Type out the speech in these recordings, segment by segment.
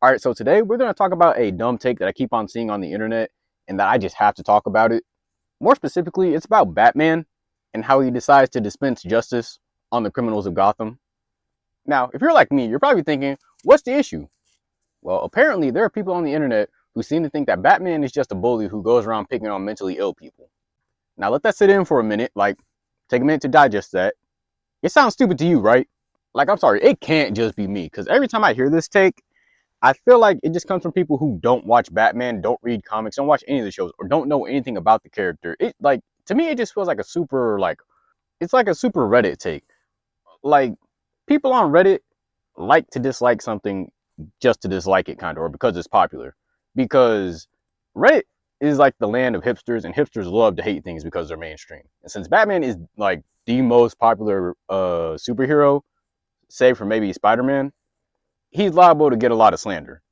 All right, so today we're going to talk about a dumb take that I keep on seeing on the internet and that I just have to talk about it. More specifically, it's about Batman and how he decides to dispense justice on the criminals of Gotham. Now, if you're like me, you're probably thinking, what's the issue? Well, apparently there are people on the internet who seem to think that Batman is just a bully who goes around picking on mentally ill people. Now, let that sit in for a minute, take a minute to digest that. It sounds stupid to you, right? I'm sorry, it can't just be me, because every time I hear this take, I feel like it just comes from people who don't watch Batman, don't read comics, don't watch any of the shows, or don't know anything about the character. To me, it just feels like it's like a super Reddit take. Like people on Reddit like to dislike something just to dislike it, kind of, or because it's popular. Because Reddit is like the land of hipsters, and hipsters love to hate things because they're mainstream. And since Batman is like the most popular superhero, save for maybe Spider-Man, he's liable to get a lot of slander.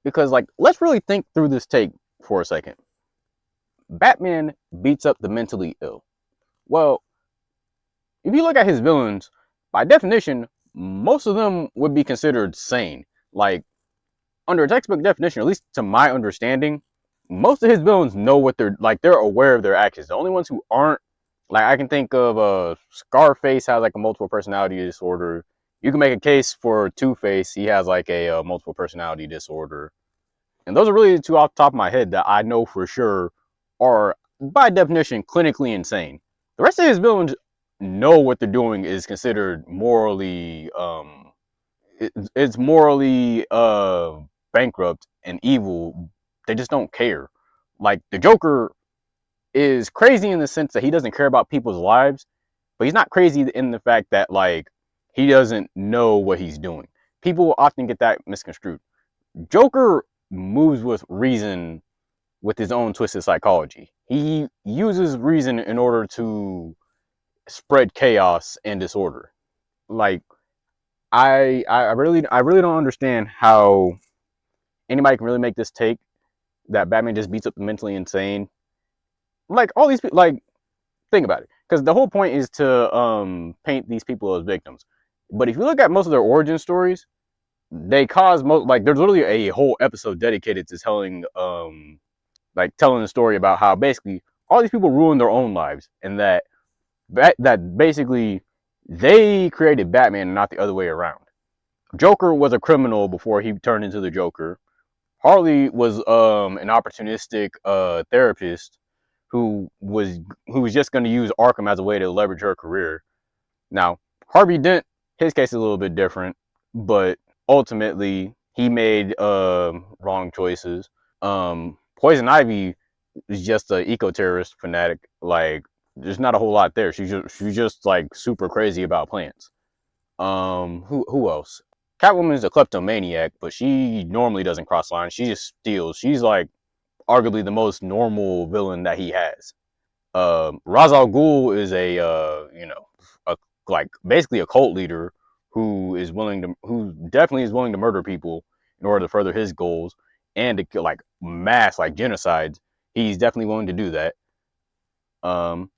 Because let's really think through this take for a second. Batman beats up the mentally ill. Well, if you look at his villains, by definition, most of them would be considered sane. Like under a textbook definition, at least to my understanding, most of his villains know what they're aware of their actions. The only ones who aren't, like I can think of Scarface has like a multiple personality disorder. You can make a case for Two-Face, he has like a multiple personality disorder. And those are really the two off the top of my head that I know for sure are, by definition, clinically insane. The rest of his villains know what they're doing is considered morally, it's morally bankrupt and evil. They just don't care. Like the Joker is crazy in the sense that he doesn't care about people's lives, but he's not crazy in the fact that he doesn't know what he's doing. People often get that misconstrued. Joker moves with reason with his own twisted psychology. He uses reason in order to spread chaos and disorder. Like I really don't understand how anybody can really make this take that Batman just beats up the mentally insane. Like all these people, think about it, because the whole point is to paint these people as victims. But if you look at most of their origin stories, they cause most there's literally a whole episode dedicated to telling the story about how basically all these people ruined their own lives, and that basically they created Batman and not the other way around. Joker was a criminal before he turned into the Joker. Harley was an opportunistic therapist who was just going to use Arkham as a way to leverage her career. Now, Harvey Dent, his case is a little bit different, but ultimately he made wrong choices. Poison Ivy is just an eco-terrorist fanatic. Like, there's not a whole lot there. She's just like super crazy about plants. Who else? Catwoman is a kleptomaniac, but she normally doesn't cross lines. She just steals. She's like arguably the most normal villain that he has. Ra's al Ghul is a basically a cult leader who definitely is willing to murder people in order to further his goals and to mass genocides. He's definitely willing to do that.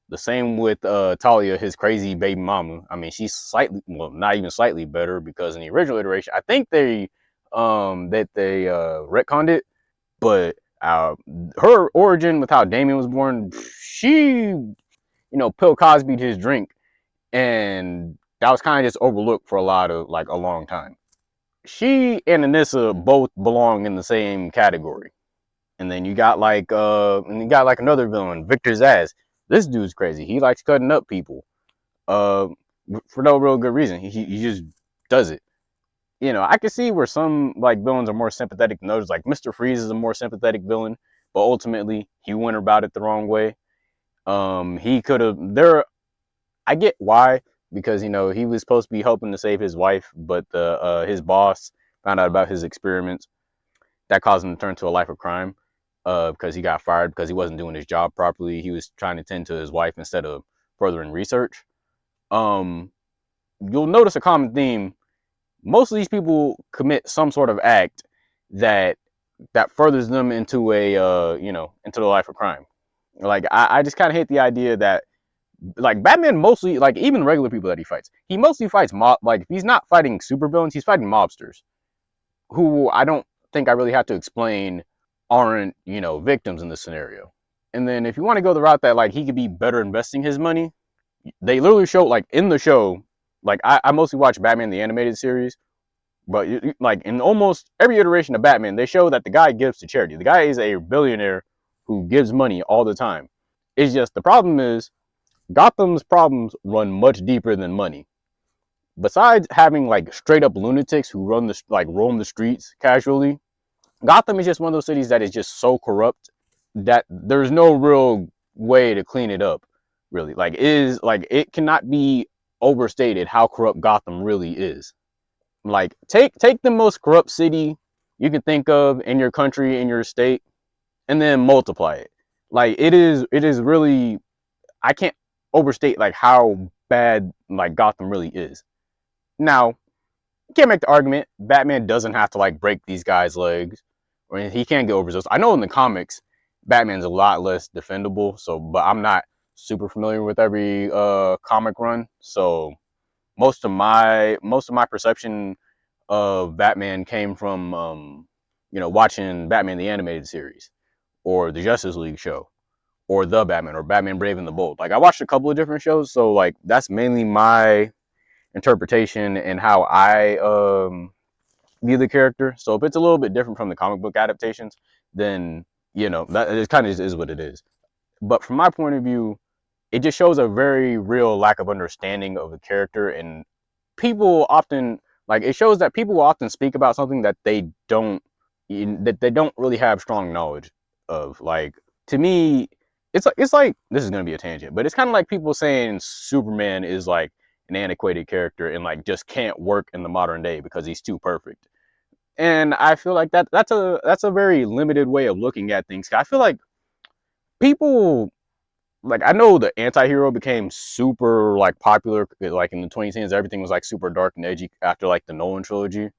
The same with Talia, his crazy baby mama. I mean, she's slightly, well, not even slightly better, because in the original iteration, I think they retconned it, but her origin with how Damien was born, she, Bill Cosby'd his drink, and that was kind of just overlooked for a long time. She and Anissa both belong in the same category. And then you got another villain, Victor Zsasz. This dude's crazy. He likes cutting up people, uh, for no real good reason. He just does it. I can see where some villains are more sympathetic than others. Like Mr. Freeze is a more sympathetic villain, but ultimately he went about it the wrong way. He could have I get why, because he was supposed to be helping to save his wife, but the his boss found out about his experiments. That caused him to turn to a life of crime, because he got fired because he wasn't doing his job properly. He was trying to tend to his wife instead of furthering research. Um, you'll notice a common theme. Most of these people commit some sort of act that furthers them into into the life of crime. I just kind of hate the idea that Batman mostly, even regular people that he fights, he mostly fights if he's not fighting supervillains, he's fighting mobsters who I don't think I really have to explain aren't, victims in this scenario. And then if you want to go the route that like he could be better investing his money, they literally show like in the show, like I mostly watch Batman the animated series, but like in almost every iteration of Batman, they show that the guy gives to charity. The guy is a billionaire who gives money all the time. It's just the problem is Gotham's problems run much deeper than money. Besides having like straight up lunatics who run the like roam the streets casually, Gotham is just one of those cities that is just so corrupt that there's no real way to clean it up. Really, like it cannot be overstated how corrupt Gotham really is. Like take the most corrupt city you can think of in your country, in your state, and then multiply it. Like it is really, I can't overstate like how bad like Gotham really is. Now, you can't make the argument Batman doesn't have to like break these guys' legs, or he can't get overzealous. I know in the comics, Batman's a lot less defendable. So, but I'm not super familiar with every comic run. So most of my perception of Batman came from watching Batman the animated series, or the Justice League show, or the Batman, or Batman Brave and the Bold. Like I watched a couple of different shows, so like that's mainly my interpretation and how I view the character. So if it's a little bit different from the comic book adaptations, then that it kind of is what it is. But from my point of view, it just shows a very real lack of understanding of the character, and people often like it shows that people will often speak about something that they don't really have strong knowledge of. Like to me, it's like this is gonna be a tangent, but it's kind of like people saying Superman is like an antiquated character and like just can't work in the modern day because he's too perfect. And I feel like that's a very limited way of looking at things. I feel like people like I know the anti-hero became super like popular like in the 2010s. Everything was like super dark and edgy after like the Nolan trilogy,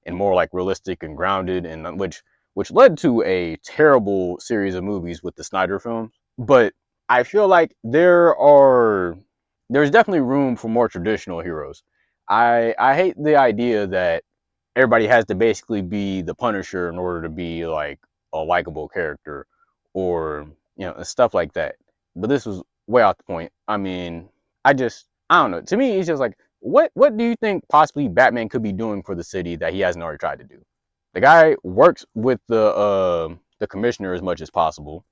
and more like realistic and grounded, and which led to a terrible series of movies with the Snyder films. But I feel like there's definitely room for more traditional heroes. I hate the idea that everybody has to basically be the Punisher in order to be like a likable character, or stuff like that. But this was way off the point. I mean, I don't know. To me, it's just like what do you think possibly Batman could be doing for the city that he hasn't already tried to do? The guy works with the commissioner as much as possible.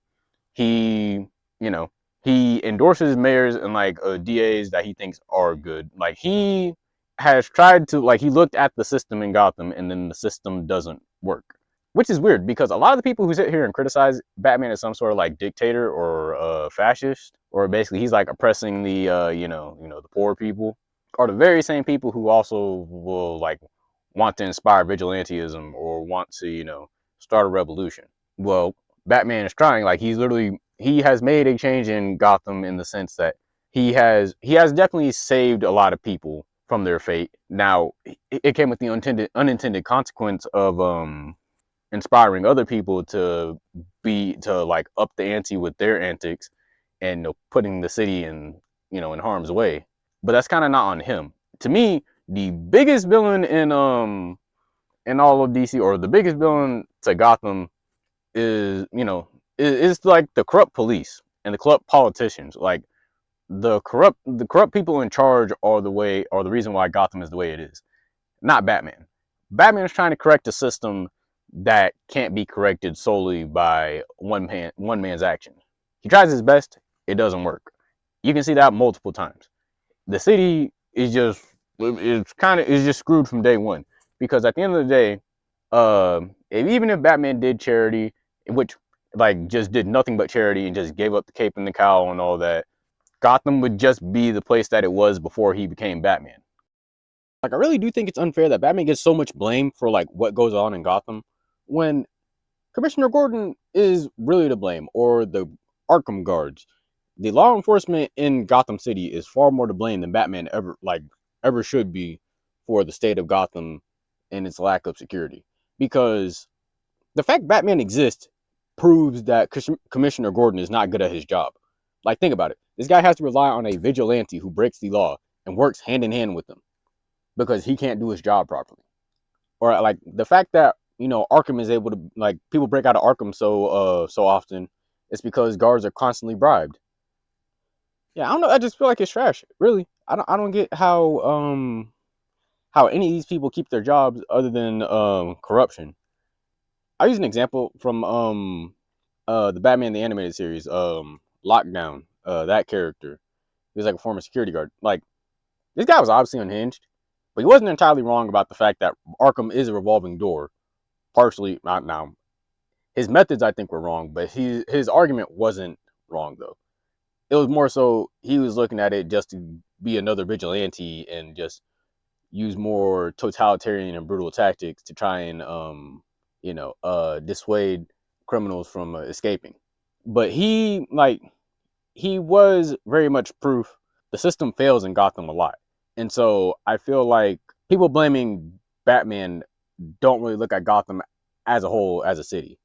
He you know he endorses mayors and like DAs that he thinks are good. Like he has tried to like he looked at the system in Gotham, and then the system doesn't work, which is weird because a lot of the people who sit here and criticize Batman as some sort of like dictator or fascist, or basically he's like oppressing the the poor people, are the very same people who also will like want to inspire vigilantism or want to start a revolution. Well, Batman is trying. Like he has made a change in Gotham in the sense that he has definitely saved a lot of people from their fate. Now it came with the unintended consequence of inspiring other people to like up the ante with their antics, and putting the city in harm's way. But that's kind of not on him. To me, the biggest villain in all of DC, or the biggest villain to Gotham, is like the corrupt police and the corrupt politicians. Like the corrupt people in charge are the reason why Gotham is the way it is, not Batman. Batman is trying to correct a system that can't be corrected solely by one man's action. He tries his best, it doesn't work. You can see that multiple times. The city is just screwed from day one, because at the end of the day, even if Batman did charity, which like just did nothing but charity and just gave up the cape and the cowl and all that, Gotham would just be the place that it was before he became Batman. Like I really do think it's unfair that Batman gets so much blame for like what goes on in Gotham, when Commissioner Gordon is really to blame, or the Arkham guards. The law enforcement in Gotham City is far more to blame than Batman ever should be for the state of Gotham and its lack of security. Because the fact Batman exists proves that Commissioner Gordon is not good at his job. Like think about it. This guy has to rely on a vigilante who breaks the law and works hand in hand with him because he can't do his job properly. Or like the fact that Arkham is able to, like, people break out of Arkham so often. It's because guards are constantly bribed. Yeah, I don't know. I just feel like it's trash. Really, I don't get how any of these people keep their jobs other than corruption. I'll use an example from the Batman the animated series, Lockdown. That character, he was like a former security guard. Like, this guy was obviously unhinged, but he wasn't entirely wrong about the fact that Arkham is a revolving door. Partially, not now. His methods, I think, were wrong, but his argument wasn't wrong though. It was more so he was looking at it just to be another vigilante and just use more totalitarian and brutal tactics to try and dissuade criminals from escaping. But he was very much proof the system fails in Gotham a lot. And so I feel like people blaming Batman don't really look at Gotham as a whole, as a city,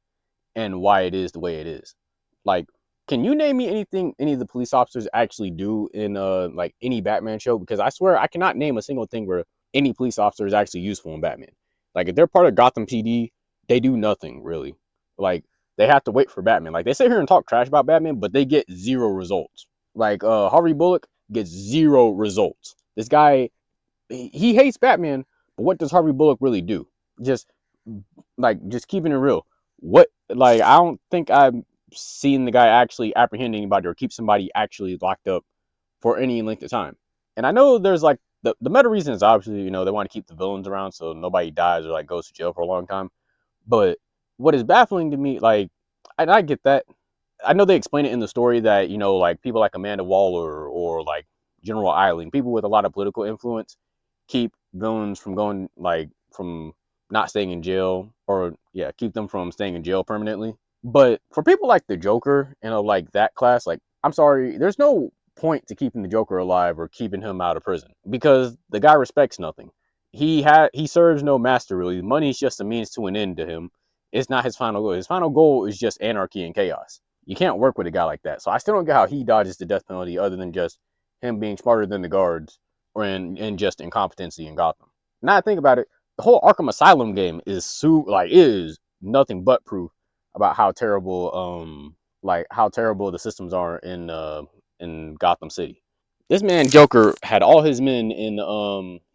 and why it is the way it is. Like, can you name me anything any of the police officers actually do in like any Batman show? Because I swear I cannot name a single thing where any police officer is actually useful in Batman. Like, if they're part of Gotham PD, they do nothing really. Like, they have to wait for Batman. Like, they sit here and talk trash about Batman, but they get zero results. Like, Harvey Bullock gets zero results. This guy, he hates Batman, but what does Harvey Bullock really do? Just just keeping it real. What, like, I don't think I've seen the guy actually apprehend anybody or keep somebody actually locked up for any length of time. And I know there's like the meta reason is obviously, they want to keep the villains around so nobody dies or like goes to jail for a long time. But what is baffling to me, like, and I get that. I know they explain it in the story that, like, people like Amanda Waller or like General Eiling, people with a lot of political influence, keep villains from going, like, from not staying in jail, or yeah, keep them from staying in jail permanently. But for people like the Joker and like that class, like, I'm sorry, there's no point to keeping the Joker alive or keeping him out of prison because the guy respects nothing. He serves no master really. Money is just a means to an end to him. It's not his final goal. His final goal is just anarchy and chaos. You can't work with a guy like that. So I still don't get how he dodges the death penalty other than just him being smarter than the guards or in just incompetency in Gotham. Now I think about it, the whole Arkham Asylum game is nothing but proof about how terrible how terrible the systems are in Gotham City. This man Joker had all his men in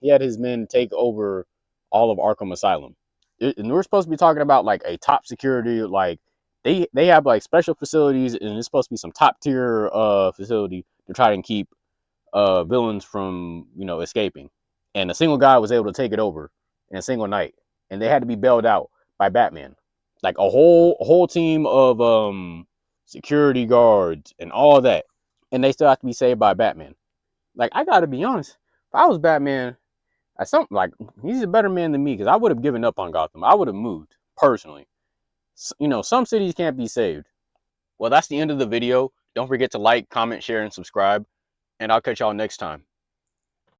he had his men take over all of Arkham Asylum. And we're supposed to be talking about like a top security, like they have like special facilities, and it's supposed to be some top tier facility to try and keep villains from escaping. And a single guy was able to take it over in a single night, and they had to be bailed out by Batman. Like a whole team of security guards and all that, and they still have to be saved by Batman. Like, I gotta be honest, if I was Batman, I something like he's a better man than me because I would have given up on Gotham. I would have moved personally. Some cities can't be saved. Well, that's the end of the video. Don't forget to like, comment, share, and subscribe, and I'll catch y'all next time.